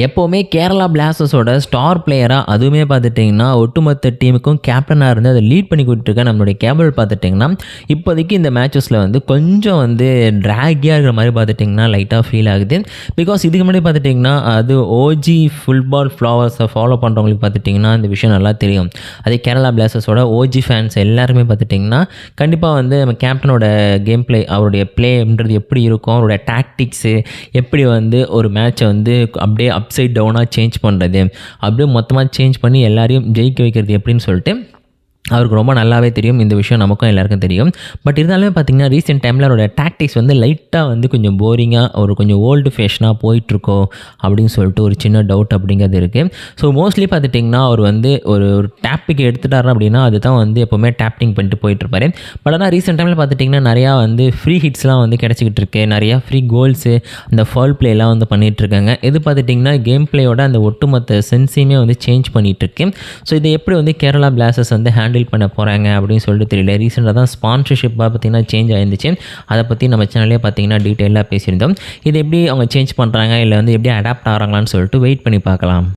எப்போவுமே கேரளா பிளாஸ்டர்ஸோட ஸ்டார் பிளேயராக அதுவுமே பார்த்துட்டிங்கன்னா ஒட்டுமொத்த டீமுக்கும் கேப்டனாக இருந்து அதை லீட் பண்ணி கொடுத்துருக்க நம்மளுடைய கேபிள் பார்த்துட்டிங்கன்னா இப்போதைக்கு இந்த மேட்சஸில் வந்து கொஞ்சம் வந்து ட்ராகியாக இருக்கிற மாதிரி பார்த்துட்டிங்கன்னா லைட்டாக ஃபீல் ஆகுது. பிகாஸ் இதுக்கு முன்னாடி பார்த்துட்டிங்கன்னா அது ஓஜி ஃபுட்பால் ஃப்ளவர்ஸை ஃபாலோ பண்ணுறவங்களுக்கு பார்த்துட்டிங்கன்னா இந்த விஷயம் நல்லா தெரியும். அதே கேரளா பிளாஸ்டர்ஸோட ஓஜி ஃபேன்ஸ் எல்லாருமே பார்த்துட்டிங்கன்னா கண்டிப்பாக வந்து நம்ம கேப்டனோட கேம் பிளே, அவருடைய பிளேன்றது எப்படி இருக்கும், அவருடைய டாக்டிக்ஸு எப்படி வந்து ஒரு மேட்சை வந்து அப்படியே அப்சைட் டவுனாக சேஞ்ச் பண்ணுறது, அப்படியே மொத்தமாக சேஞ்ச் பண்ணி எல்லாரையும் ஜெயிக்க வைக்கிறது எப்படின்னு சொல்லிட்டு அவருக்கு ரொம்ப நல்லாவே தெரியும். இந்த விஷயம் நமக்கும் எல்லாருக்கும் தெரியும். பட் இருந்தாலுமே பார்த்திங்கன்னா ரீசெண்ட் டைமில் அவரோட டாக்டிக்ஸ் வந்து லைட்டாக வந்து கொஞ்சம் போரிங்காக ஒரு கொஞ்சம் ஓல்டு ஃபேஷனாக போயிட்டுருக்கோ அப்படின்னு சொல்லிட்டு ஒரு சின்ன டவுட் அப்படிங்கிறது இருக்குது. ஸோ மோஸ்ட்லி பார்த்துட்டிங்கன்னா அவர் வந்து ஒரு டாப்பிக் எடுத்துட்டார் அப்படின்னா அதுதான் வந்து எப்போவுமே டேப்பிங் பண்ணிட்டு போயிட்டுருப்பாரு. பட் ஆனால் ரீசெண்ட் டைமில் பார்த்துட்டிங்கன்னா நிறையா வந்து ஃப்ரீ ஹிட்ஸ்லாம் வந்து கிடச்சிக்கிட்டு இருக்கு, நிறையா ஃப்ரீ கோல்ஸு, அந்த ஃபால் பிளேலாம் வந்து பண்ணிகிட்ருக்காங்க. இது பார்த்துட்டிங்கன்னா கேம் பிளேயோட அந்த ஒட்டுமொத்த சென்ஸையுமே வந்து சேஞ்ச் பண்ணிகிட்ருக்கு. ஸோ இதை எப்படி வந்து கேரளா பிளாஸ்டர்ஸ் வந்து ஹேண்டில் பண்ண போகிறாங்க அப்படின்னு சொல்லிட்டு தெரியல. ரீசெண்டாக தான் ஸ்பான்சர்ஷிப்பாக பார்த்திங்கன்னா சேஞ்ச் ஆயிருந்துச்சு. அதை பற்றி நம்ம சேனல்லே பார்த்திங்கன்னா டீட்டெயிலாக பேசியிருந்தோம். இது எப்படி அவங்க சேஞ்ச் பண்ணுறாங்க இல்லை வந்து எப்படி அடாப்ட் ஆகிறாங்களான்னு சொல்லிட்டு வெயிட் பண்ணி பார்க்கலாம்.